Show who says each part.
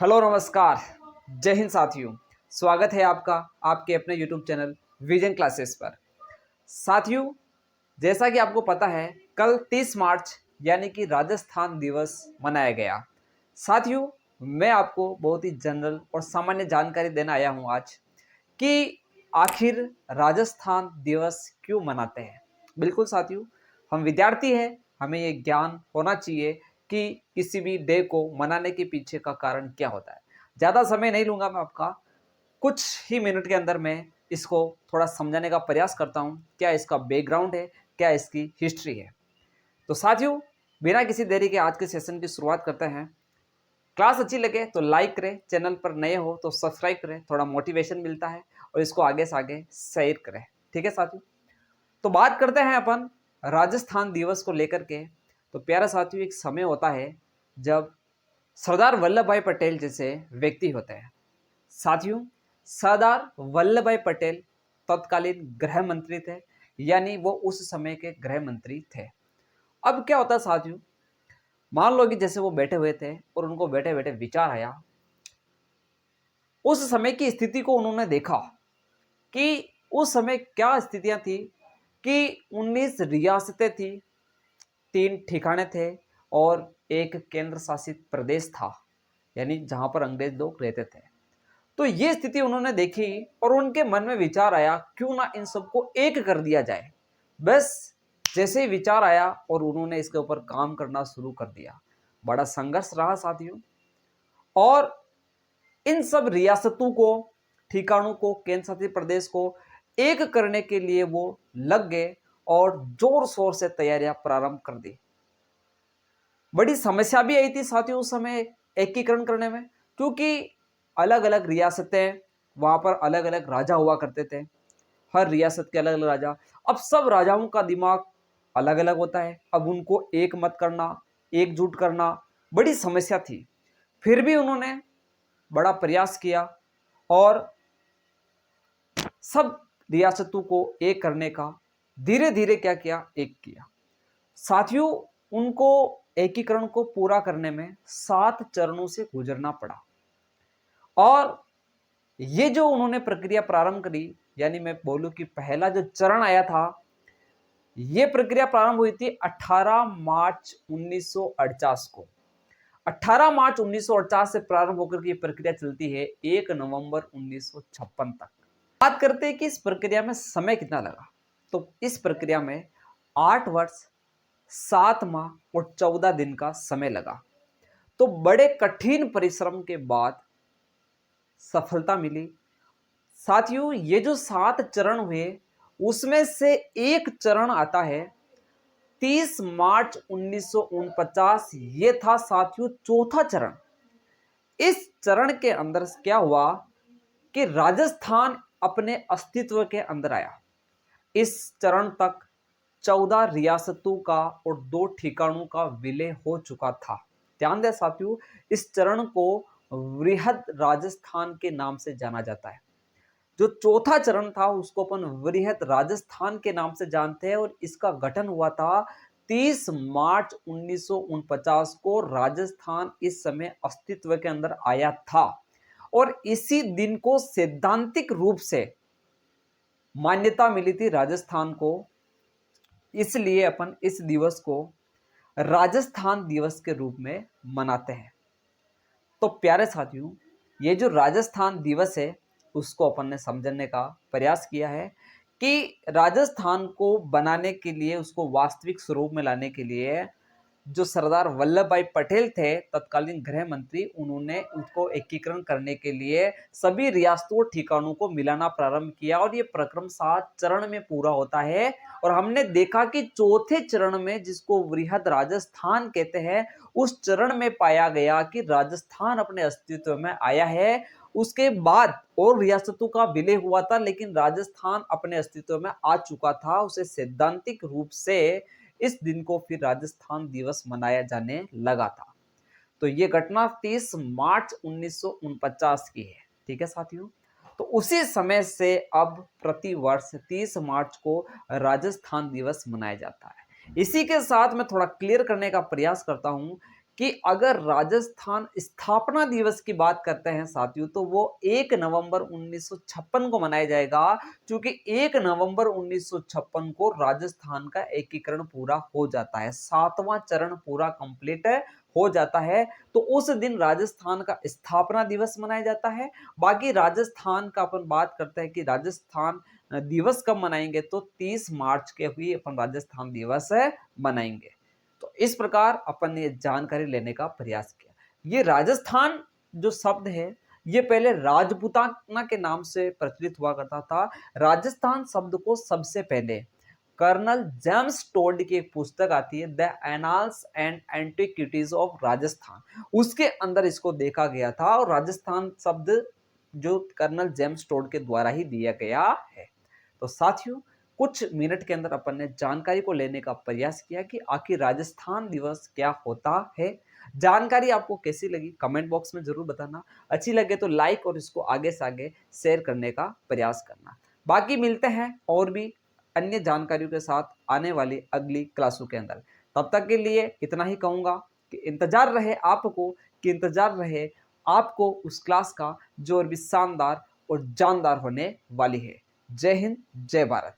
Speaker 1: Hello नमस्कार, जय हिंद साथियों। स्वागत है आपका आपके अपने यूट्यूब चैनल विजन क्लासेस पर। साथियों, जैसा कि आपको पता है, कल 30 मार्च यानी कि राजस्थान दिवस मनाया गया। साथियों, मैं आपको बहुत ही जनरल और सामान्य जानकारी देना आया हूं आज कि आखिर राजस्थान दिवस क्यों मनाते हैं। बिल्कुल साथियों, हम विद्यार्थी हैं, हमें ये ज्ञान होना चाहिए कि किसी भी डे को मनाने के पीछे का कारण क्या होता है। ज़्यादा समय नहीं लूँगा मैं आपका, कुछ ही मिनट के अंदर मैं इसको थोड़ा समझाने का प्रयास करता हूँ, क्या इसका बैकग्राउंड है, क्या इसकी हिस्ट्री है। तो साथियों, बिना किसी देरी के आज के सेशन की शुरुआत करते हैं। क्लास अच्छी लगे तो लाइक करें, चैनल पर नए हो तो सब्सक्राइब करें, थोड़ा मोटिवेशन मिलता है, और इसको आगे से आगे शेयर करें। ठीक है साथियों, तो बात करते हैं अपन राजस्थान दिवस को लेकर के। तो प्यारा साथियों, एक समय होता है जब सरदार वल्लभ भाई पटेल जैसे व्यक्ति होते हैं। साथियों, सरदार वल्लभ भाई पटेल तत्कालीन गृह मंत्री थे, यानी वो उस समय के गृह मंत्री थे। अब क्या होता है साथियों, मान लो कि जैसे वो बैठे हुए थे और उनको बैठे बैठे विचार आया, उस समय की स्थिति को उन्होंने देखा कि उस समय क्या स्थितियां थी कि 19 रियासतें थी, 3 ठिकाने थे और एक केंद्र शासित प्रदेश था, यानी जहां पर अंग्रेज लोग रहते थे। तो ये स्थिति उन्होंने देखी और उनके मन में विचार आया, क्यों ना इन सबको एक कर दिया जाए। बस जैसे ही विचार आया और उन्होंने इसके ऊपर काम करना शुरू कर दिया। बड़ा संघर्ष रहा साथियों, और इन सब रियासतों को, ठिकानों को, केंद्र शासित प्रदेश को एक करने के लिए वो लग गए और जोर शोर से तैयारियां प्रारंभ कर दी। बड़ी समस्या भी आई थी साथियों उस समय एकीकरण करने में, क्योंकि अलग अलग रियासतें, वहां पर अलग अलग राजा हुआ करते थे, हर रियासत के अलग अलग राजा। अब सब राजाओं का दिमाग अलग अलग होता है, अब उनको एक मत करना, एकजुट करना बड़ी समस्या थी। फिर भी उन्होंने बड़ा प्रयास किया और सब रियासतों को एक करने का धीरे धीरे क्या किया, एक किया। साथियों, उनको एकीकरण को पूरा करने में 7 चरणों से गुजरना पड़ा, और ये जो उन्होंने प्रक्रिया प्रारंभ करी, यानी मैं बोलूं कि पहला जो चरण आया था, ये प्रक्रिया प्रारंभ हुई थी 18 मार्च 1949 को। 18 मार्च 1949 से प्रारंभ होकर की प्रक्रिया चलती है 1 नवंबर 1956 तक। बात करते हैं कि इस प्रक्रिया में समय कितना लगा। तो इस प्रक्रिया में 8 वर्ष 7 माह और 14 दिन का समय लगा। तो बड़े कठिन परिश्रम के बाद सफलता मिली। साथियों, ये जो 7 चरण हुए, उसमें से एक चरण आता है 30 मार्च 1949। ये था साथियों चौथा चरण। इस चरण के अंदर क्या हुआ कि राजस्थान अपने अस्तित्व के अंदर आया। इस चरण तक 14 रियासतों का और 2 ठिकानों का विलय हो चुका था। ध्यान दें साथियों, इस चरण को वृहद राजस्थान के नाम से जाना जाता है। जो चौथा चरण था उसको अपन वृहद राजस्थान के नाम से जानते हैं, और इसका गठन हुआ था 30 मार्च 1949 को। राजस्थान इस समय अस्तित्व के अंदर आया था, और इसी दिन को सैद्धांतिक रूप से मान्यता मिली थी राजस्थान को। इसलिए अपन इस दिवस को राजस्थान दिवस के रूप में मनाते हैं। तो प्यारे साथियों, ये जो राजस्थान दिवस है उसको अपन ने समझने का प्रयास किया है कि राजस्थान को बनाने के लिए, उसको वास्तविक स्वरूप में लाने के लिए जो सरदार वल्लभ भाई पटेल थे तत्कालीन गृह मंत्री, उन्होंने उसको एकीकरण करने के लिए सभी रियासतों और ठिकानों को मिलाना प्रारंभ किया, और ये प्रक्रम 7 चरण में पूरा होता है। और हमने देखा कि चौथे चरण में, जिसको वृहद राजस्थान कहते हैं, उस चरण में पाया गया कि राजस्थान अपने अस्तित्व में आया है। उसके बाद और रियासतों का विलय हुआ था, लेकिन राजस्थान अपने अस्तित्व में आ चुका था। उसे सैद्धांतिक रूप से इस दिन को फिर राजस्थान दिवस मनाया जाने लगा था। तो ये घटना 30 मार्च 1949 की है। ठीक है साथियों, तो उसी समय से अब प्रति वर्ष 30 मार्च को राजस्थान दिवस मनाया जाता है। इसी के साथ मैं थोड़ा क्लियर करने का प्रयास करता हूं कि अगर राजस्थान स्थापना दिवस की बात करते हैं साथियों, तो वो 1 नवंबर 1956 को मनाया जाएगा, क्योंकि 1 नवंबर 1956 को राजस्थान का एकीकरण पूरा हो जाता है, 7वां चरण पूरा कंप्लीट हो जाता है। तो उस दिन राजस्थान का स्थापना दिवस मनाया जाता है। बाकी राजस्थान का अपन बात करते हैं कि राजस्थान दिवस कब मनाएंगे, तो 30 मार्च के हुई अपन राजस्थान दिवस मनाएंगे। तो इस प्रकार अपन ने जानकारी लेने का प्रयास किया। ये राजस्थान जो शब्द है, ये पहले राजपूताना के नाम से प्रचलित हुआ करता था। राजस्थान शब्द को सबसे पहले कर्नल जेम्स टोड की एक पुस्तक आती है, the annals and antiquities of Rajasthan, उसके अंदर इसको देखा गया था और राजस्थान शब्द जो कर्नल जेम्स टोड के द्वारा ही दिया गया है। तो साथियों, कुछ मिनट के अंदर अपन ने जानकारी को लेने का प्रयास किया कि आखिर राजस्थान दिवस क्या होता है। जानकारी आपको कैसी लगी कमेंट बॉक्स में जरूर बताना। अच्छी लगे तो लाइक और इसको आगे से आगे शेयर करने का प्रयास करना। बाकी मिलते हैं और भी अन्य जानकारियों के साथ आने वाली अगली क्लासों के अंदर। तब तक के लिए इतना ही कहूंगा कि इंतजार रहे आपको, उस क्लास का जो और भी शानदार और जानदार होने वाली है। जय हिंद, जय भारत।